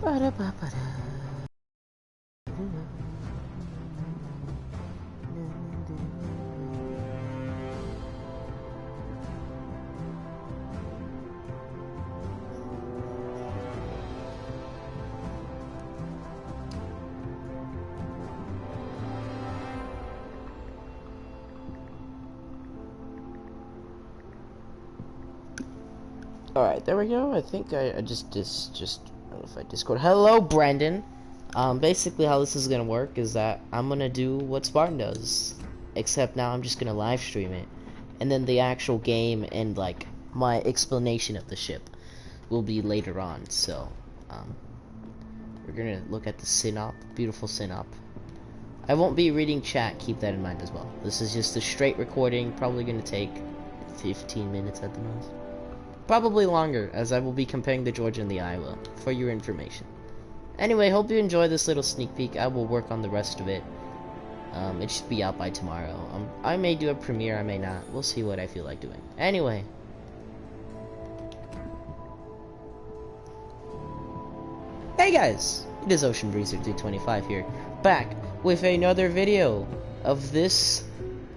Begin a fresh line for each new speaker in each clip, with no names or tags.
Ba-da-ba-ba-da. Alright, there we go. I think I just I don't know if I Discord. Hello, Brandon. Basically how this is gonna work is that I'm gonna do what Spartan does, except now I'm just gonna live stream it, and then the actual game and like my explanation of the ship will be later on. So, we're gonna look at the synop, beautiful synop. I won't be reading chat. Keep that in mind as well. This is just a straight recording. Probably gonna take 15 minutes at the most. Probably longer, as I will be comparing the Georgia and the Iowa, for your information. Anyway, hope you enjoy this little sneak peek. I will work on the rest of it. It should be out by tomorrow. I may do a premiere, I may not. We'll see what I feel like doing. Anyway. Hey guys! It is Ocean Breezer 325 here, back with another video of this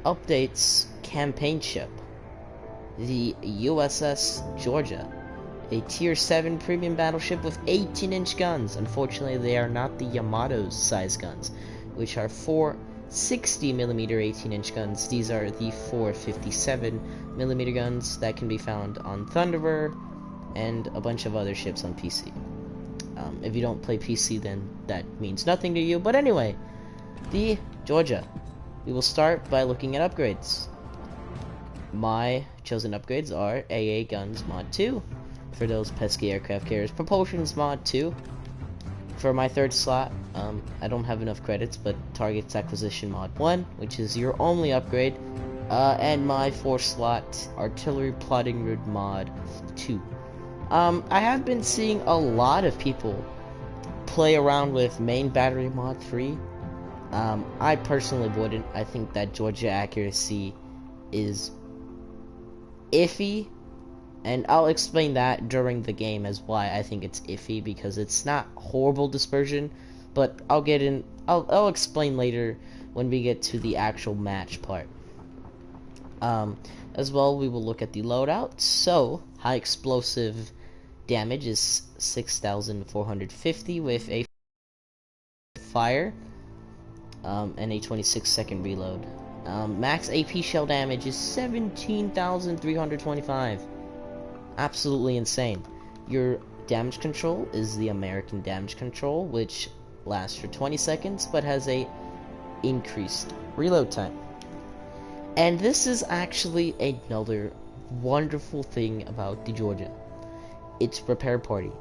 updates campaign ship. The USS Georgia, a tier 7 premium battleship with 18-inch guns. Unfortunately, they are not the Yamato's size guns, which are 4 60mm 18-inch guns. These are the 4 57mm guns that can be found on Thunderbird and a bunch of other ships on PC. If you don't play PC, then that means nothing to you. But anyway, the Georgia. We will start by looking at upgrades. My chosen upgrades are AA Guns Mod 2 for those pesky aircraft carriers, Propulsions Mod 2 for my third slot. I don't have enough credits, but Targets Acquisition Mod 1, which is your only upgrade, and my fourth slot Artillery Plotting Route Mod 2. I have been seeing a lot of people play around with Main Battery Mod 3. I personally wouldn't. I think that Georgia accuracy is iffy, and I'll explain that during the game as why I think it's iffy, because it's not horrible dispersion, but I'll explain later when we get to the actual match part. As well, we will look at the loadout. So high explosive damage is 6,450 with a fire and a 26-second reload. Max AP shell damage is 17,325. Absolutely insane. Your damage control is the American damage control, which lasts for 20 seconds but has a increased reload time. And this is actually another wonderful thing about the Georgia. Its repair party.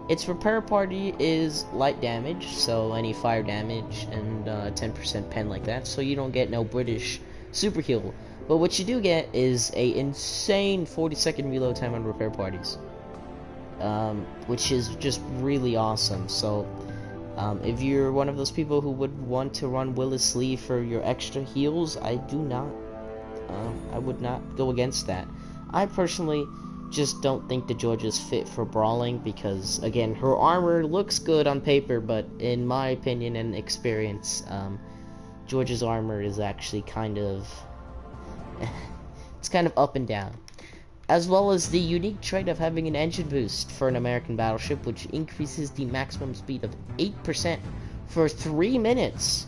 Its repair party is light damage, so any fire damage, and 10% pen like that, so you don't get no British super heal. But what you do get is a insane 40-second reload time on repair parties, which is just really awesome. So if you're one of those people who would want to run Willis Lee for your extra heals, I would not go against that. I personally just don't think the Georgia's fit for brawling, because again, her armor looks good on paper, but in my opinion and experience, Georgia's armor is actually kind of it's kind of up and down. As well as the unique trait of having an engine boost for an American battleship, which increases the maximum speed of 8% for 3 minutes.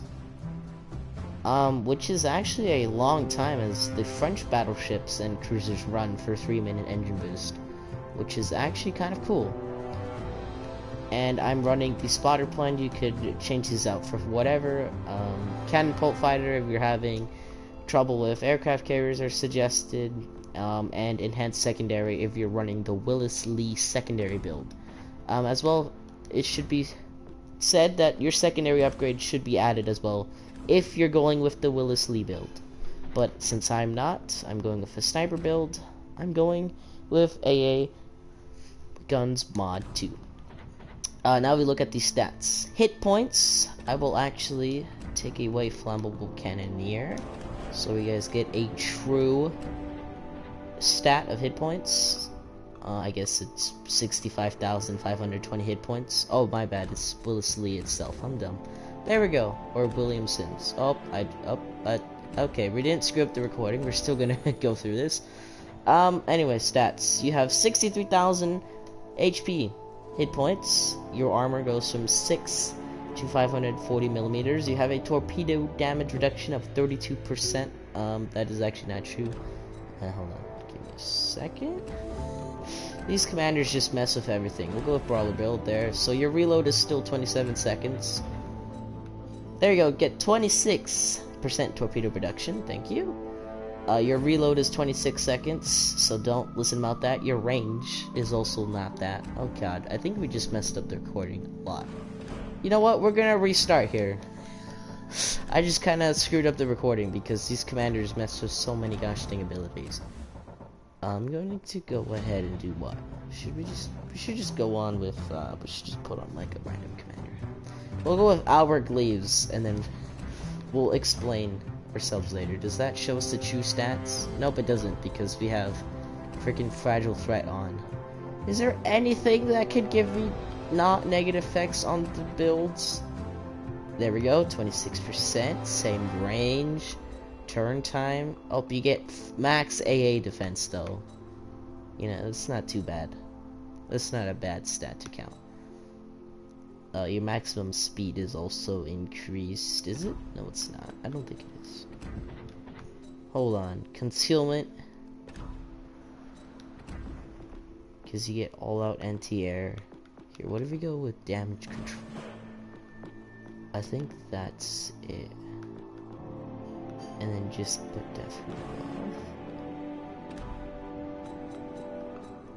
Which is actually a long time, as the French battleships and cruisers run for 3-minute engine boost, which is actually kind of cool. And I'm running the spotter plane. You could change these out for whatever. Cannon pulp fighter if you're having trouble with aircraft carriers are suggested, and enhanced secondary if you're running the Willis Lee secondary build. As well, it should be said that your secondary upgrade should be added as well if you're going with the Willis Lee build. But since I'm not, I'm going with a sniper build. I'm going with AA Guns Mod 2. Now we look at the stats. Hit points, I will actually take away Flammable Cannoneer, so you guys get a true stat of hit points. I guess it's 65,520 hit points. Oh, my bad. It's Willis Lee itself. I'm dumb. There we go. Or Williamson's. Okay, we didn't screw up the recording. We're still gonna go through this. Anyway, stats. You have 63,000 HP hit points. Your armor goes from 6 to 540 millimeters. You have a torpedo damage reduction of 32%. That is actually not true. Hold on. Give me a second. These commanders just mess with everything. We'll go with Brawler build there. So your reload is still 27 seconds. There you go. Get 26% torpedo reduction. Thank you. Your reload is 26 seconds, so don't listen about that. Your range is also not that. Oh god, I think we just messed up the recording a lot. You know what? We're gonna restart here. I just kind of screwed up the recording because these commanders mess with so many gosh dang abilities. I'm going to go ahead and do what? We should just go on with, we should just put on like a random commander. We'll go with Albert Gleaves, and then we'll explain ourselves later. Does that show us the true stats? Nope, it doesn't, because we have freaking Fragile Threat on. Is there anything that could give me not negative effects on the builds? There we go, 26%, same range, turn time. Oh, you get max AA defense though. You know, it's not too bad. That's not a bad stat to count. Your maximum speed is also increased. Is it? No, it's not. I don't think it is. Hold on. Concealment. Because you get all-out anti-air. Here, what if we go with damage control? I think that's it. And then just put death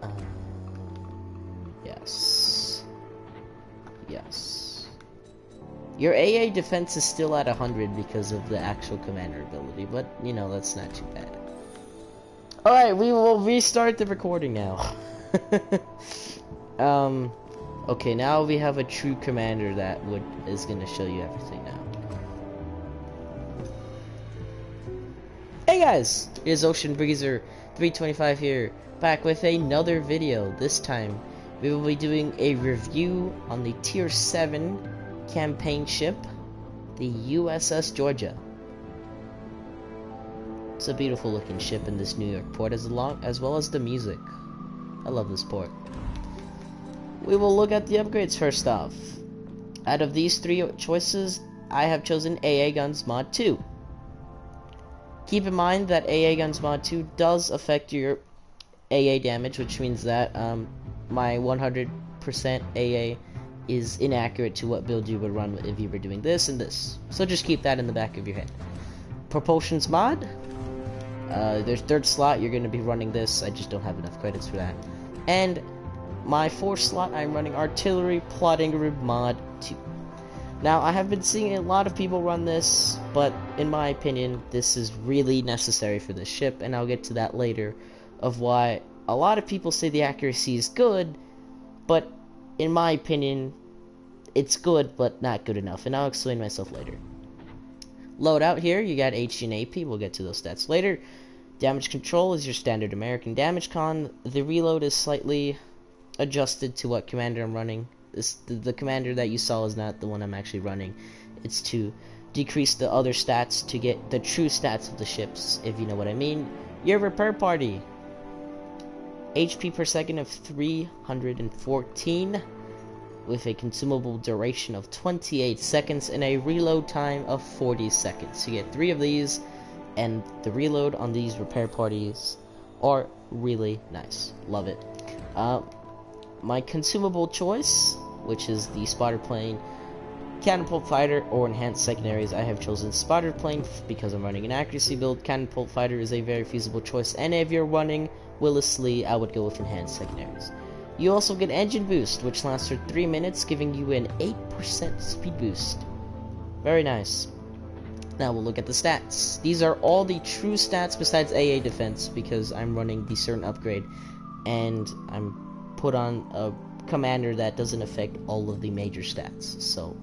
off. Yes. Yes. Your AA defense is still at 100 because of the actual commander ability, but, you know, that's not too bad. Alright, we will restart the recording now. Okay, now we have a true commander that is going to show you everything now. Hey guys, it is Ocean Breezer 325 here, back with another video. This time, we will be doing a review on the Tier 7 campaign ship, the USS Georgia. It's a beautiful looking ship in this New York port, as well as the music. I love this port. We will look at the upgrades first off. Out of these three choices, I have chosen AA Guns Mod 2. Keep in mind that AA Guns Mod 2 does affect your AA damage, which means that my 100% AA is inaccurate to what build you would run if you were doing this and this. So just keep that in the back of your head. Propulsions mod. There's third slot, you're going to be running this. I just don't have enough credits for that. And my fourth slot, I'm running Artillery Plotting Group Mod 2. Now, I have been seeing a lot of people run this, but in my opinion, this is really necessary for this ship, and I'll get to that later, of why a lot of people say the accuracy is good, but in my opinion, it's good, but not good enough, and I'll explain myself later. Loadout here, you got HG and AP, we'll get to those stats later. Damage control is your standard American damage con. The reload is slightly adjusted to what commander I'm running. The commander that you saw is not the one I'm actually running. It's to decrease the other stats to get the true stats of the ships, if you know what I mean. Your repair party. HP per second of 314 with a consumable duration of 28 seconds and a reload time of 40 seconds. You get 3 of these, and the reload on these repair parties are really nice. Love it. My consumable choice, which is the spotter plane, catapult fighter, or enhanced secondaries, I have chosen spotter plane because I'm running an accuracy build. Catapult fighter is a very feasible choice, and if you're running Willis Lee, I would go with enhanced secondaries. You also get engine boost, which lasts for 3 minutes, giving you an 8% speed boost. Very nice. Now we'll look at the stats. These are all the true stats besides AA defense, because I'm running the certain upgrade, and I'm put on a commander that doesn't affect all of the major stats, so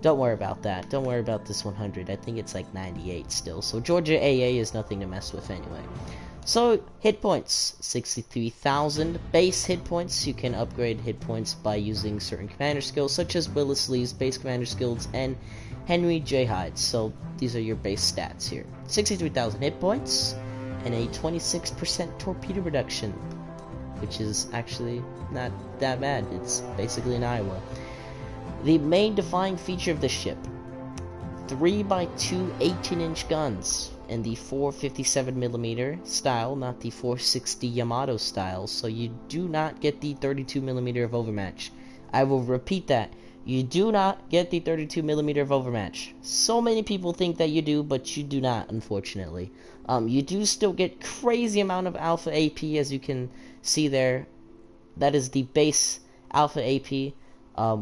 don't worry about that. Don't worry about this 100. I think it's like 98 still, so Georgia AA is nothing to mess with anyway. So, hit points, 63,000. Base hit points, you can upgrade hit points by using certain commander skills, such as Willis Lee's base commander skills and Henry J. Hyde's. So, these are your base stats here. 63,000 hit points, and a 26% torpedo reduction, which is actually not that bad. It's basically an Iowa. The main defining feature of the ship: 3x2 18-inch guns in the 457mm style, not the 460 Yamato style, so you do not get the 32mm of overmatch. I will repeat that. You do not get the 32mm of overmatch. So many people think that you do, but you do not, unfortunately. You do still get crazy amount of alpha AP, as you can see there. That is the base alpha AP.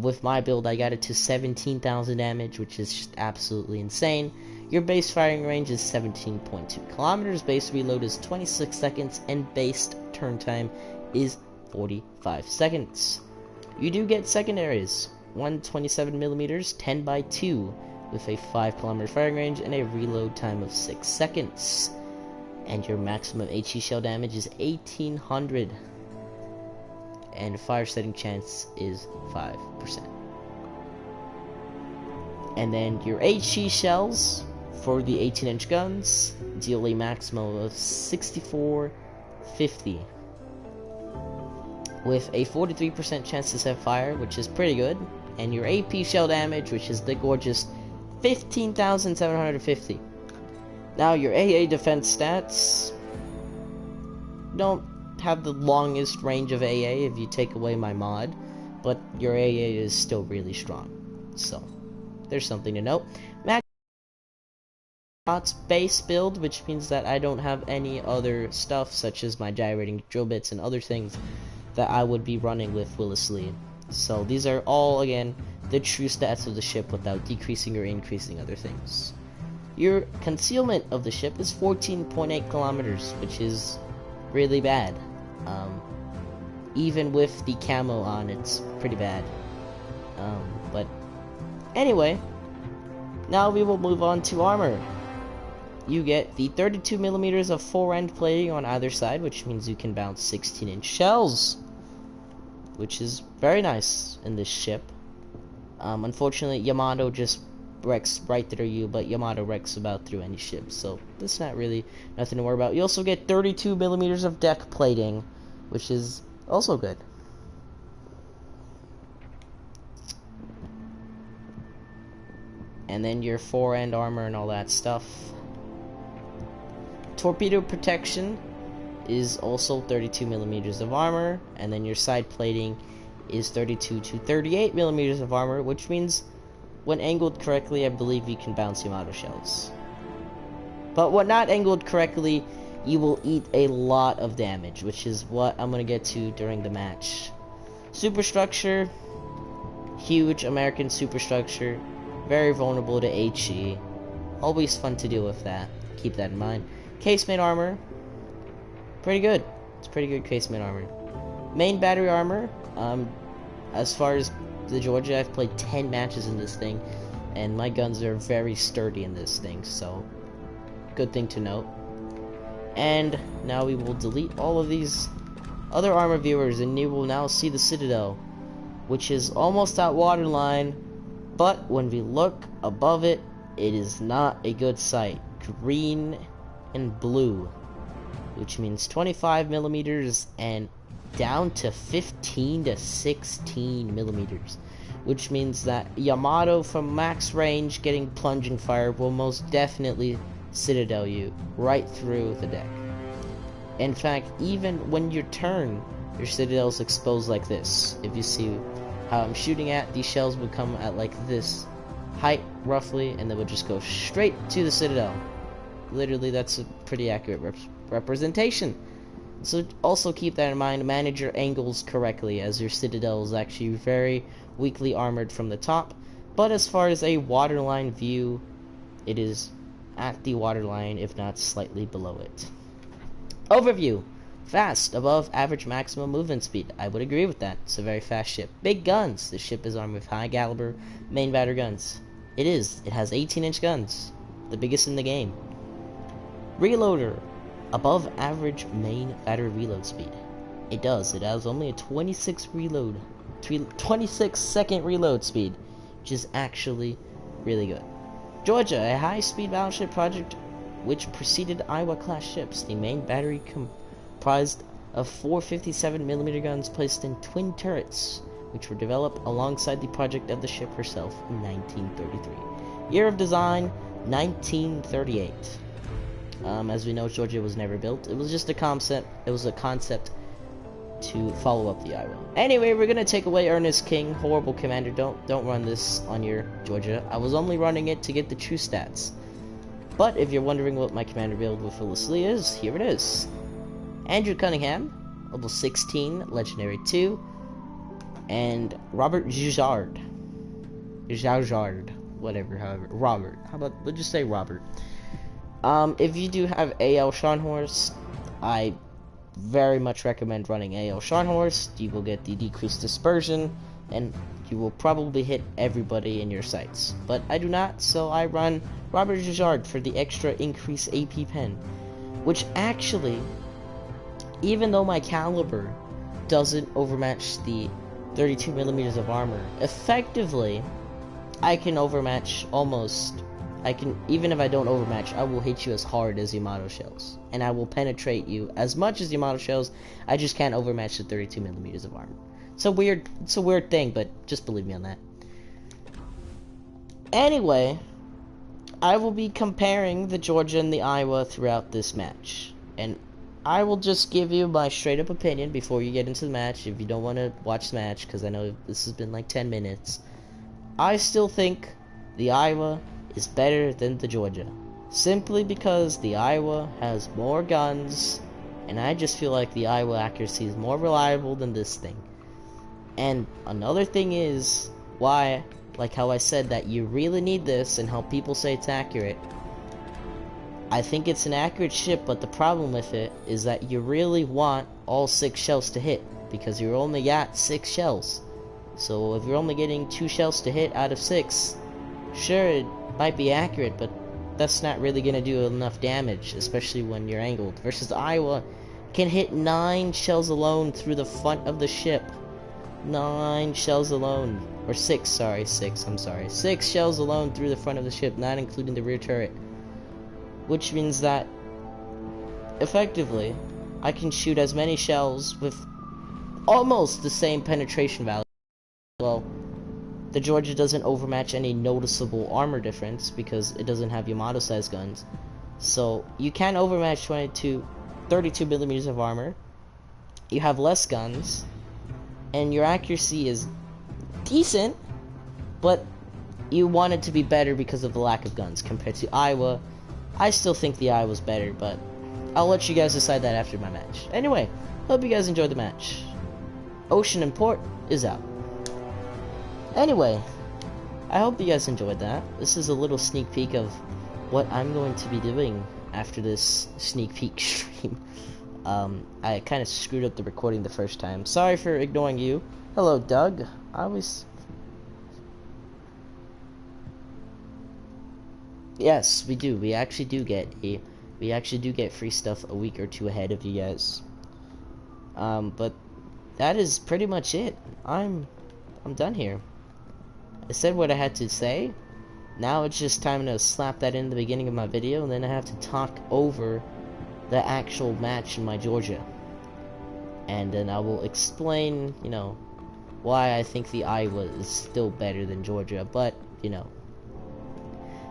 With my build, I got it to 17,000 damage, which is just absolutely insane. Your base firing range is 17.2 kilometers, base reload is 26 seconds, and base turn time is 45 seconds. You do get secondaries: 127mm 10x2 with a 5 kilometer firing range and a reload time of 6 seconds. And your maximum HE shell damage is 1800. And fire setting chance is 5%. And then your HE shells for the 18-inch guns deal a maximum of 6450, with a 43% chance to set fire, which is pretty good. And your AP shell damage, which is the gorgeous 15,750. Now your AA defense stats don't have the longest range of AA if you take away my mod, but your AA is still really strong, so there's something to note. Max base build, which means that I don't have any other stuff such as my gyrating drill bits and other things that I would be running with Willis Lee. So these are all, again, the true stats of the ship without decreasing or increasing other things. Your concealment of the ship is 14.8 kilometers, which is really bad. Even with the camo on, it's pretty bad. But anyway, now we will move on to armor. You get the 32mm of fore-end plating on either side, which means you can bounce 16-inch shells, which is very nice in this ship. Unfortunately, Yamato just wrecks right through you, but Yamato wrecks about through any ship, so that's not really nothing to worry about. You also get 32mm of deck plating, which is also good. And then your fore-end armor and all that stuff. Torpedo protection is also 32mm of armor, and then your side plating is 32 to 38mm of armor, which means when angled correctly, I believe you can bounce Yamato shells. But when not angled correctly, you will eat a lot of damage, which is what I'm going to get to during the match. Superstructure, huge American superstructure, very vulnerable to HE. Always fun to deal with that. Keep that in mind. Casemate armor, pretty good. It's pretty good casemate armor. Main battery armor, as far as the Georgia, I've played 10 matches in this thing, and my guns are very sturdy in this thing, so good thing to note. And now we will delete all of these other armor viewers, and you will now see the Citadel, which is almost at waterline, but when we look above it, it is not a good sight. Green and blue, which means 25mm and down to 15 to 16mm, which means that Yamato from max range getting plunging fire will most definitely Citadel you right through the deck. In fact, even when you turn, your Citadel's exposed like this. If you see how I'm shooting at, these shells would come at like this height roughly, and they would just go straight to the Citadel. Literally, that's a pretty accurate representation. So also keep that in mind. Manage your angles correctly, as your Citadel is actually very weakly armored from the top. But as far as a waterline view, it is at the waterline, if not slightly below it. Overview. Fast, above average maximum movement speed. I would agree with that. It's a very fast ship. Big guns. The ship is armed with high caliber main battery guns. It is. It has 18-inch guns. The biggest in the game. Reloader. above average main battery reload speed. It does. It has only a 26 second reload speed, which is actually really good. Georgia, a high-speed battleship project which preceded Iowa-class ships. The main battery comprised of 4 57mm guns placed in twin turrets, which were developed alongside the project of the ship herself in 1933. Year of design, 1938. As we know, Georgia was never built. It was just a concept. It was a concept to follow up the Iowa. Anyway, we're gonna take away Ernest King. Horrible commander. Don't run this on your Georgia. I was only running it to get the true stats. But if you're wondering what my commander build with Phyllis Lee is, here it is. Andrew Cunningham, level 16, legendary 2, and Robert Jujard, whatever, however, Robert. How about let's just say Robert. If you do have AL Scharnhorst, I very much recommend running AL Scharnhorst. You will get the decreased dispersion, and you will probably hit everybody in your sights. But I do not, so I run Robert Jujard for the extra increased AP pen, which actually, even though my caliber doesn't overmatch the 32mm of armor, effectively, I can overmatch almost. Even if I don't overmatch, I will hit you as hard as Yamato shells, and I will penetrate you as much as Yamato shells. I just can't overmatch the 32mm of armor. It's a weird thing, but just believe me on that. Anyway, I will be comparing the Georgia and the Iowa throughout this match, and I will just give you my straight up opinion before you get into the match. If you don't want to watch the match, because I know this has been like 10 minutes, I still think the Iowa is better than the Georgia, simply because the Iowa has more guns, and I just feel like the Iowa accuracy is more reliable than this thing. And another thing is why, like how I said that you really need this and how people say it's accurate. I think it's an accurate ship, but the problem with it is that you really want all 6 shells to hit, because you're only got 6 shells. So if you're only getting 2 shells to hit out of 6, sure, it might be accurate, but that's not really going to do enough damage, especially when you're angled. Versus the Iowa can hit 9 shells alone through the front of the ship. 9 shells alone. Or 6, sorry, 6, I'm sorry. 6 shells alone through the front of the ship, not including the rear turret. Which means that, effectively, I can shoot as many shells with almost the same penetration value. Well, the Georgia doesn't overmatch any noticeable armor difference because it doesn't have Yamato size guns. So you can overmatch 32mm of armor. You have less guns, and your accuracy is decent, but you want it to be better because of the lack of guns compared to Iowa. I still think the Iowa's better, but I'll let you guys decide that after my match. Anyway, hope you guys enjoyed the match. Ocean and Port is out. Anyway, I hope you guys enjoyed that. This is a little sneak peek of what I'm going to be doing after this sneak peek stream. I kind of screwed up the recording the first time. Sorry for ignoring you. Hello, Doug. Yes, we do. We actually do get free stuff a week or 2 ahead of you guys. But that is pretty much it. I'm done here. I said what I had to say. Now it's just time to slap that in the beginning of my video, and then I have to talk over the actual match in my Georgia. And then I will explain, you know, why I think the Iowa is still better than Georgia, but, you know,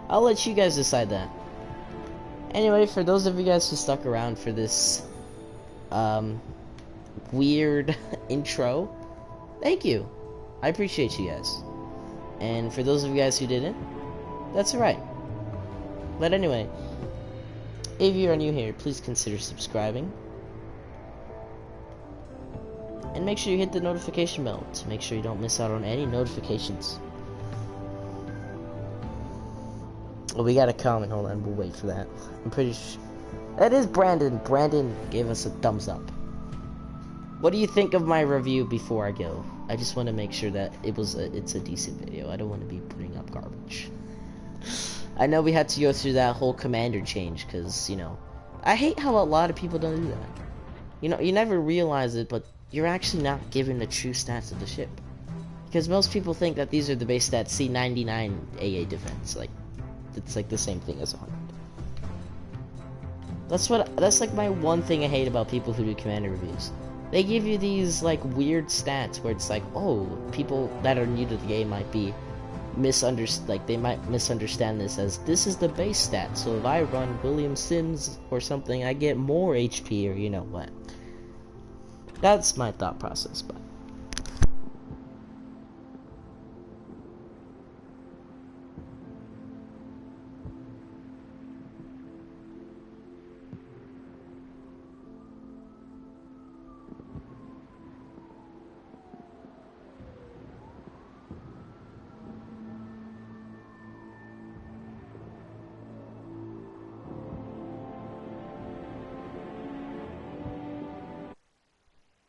I'll let you guys decide that. Anyway, for those of you guys who stuck around for this, weird intro, thank you. I appreciate you guys. And for those of you guys who didn't, that's alright. But anyway, if you are new here, please consider subscribing. And make sure you hit the notification bell to make sure you don't miss out on any notifications. Oh, we got a comment. Hold on, we'll wait for that. I'm pretty sure. That is Brandon. Brandon gave us a thumbs up. What do you think of my review before I go? I just want to make sure that it's a decent video. I don't want to be putting up garbage. I know we had to go through that whole commander change because, you know, I hate how a lot of people don't do that. You know, you never realize it, but you're actually not given the true stats of the ship. Because most people think that these are the base stats, C99 AA defense. Like, it's like the same thing as 100. That's like my one thing I hate about people who do commander reviews. They give you these like weird stats where it's like, oh, people that are new to the game might be they might misunderstand this is the base stat, so if I run William Sims or something, I get more HP, or you know what. That's my thought process, but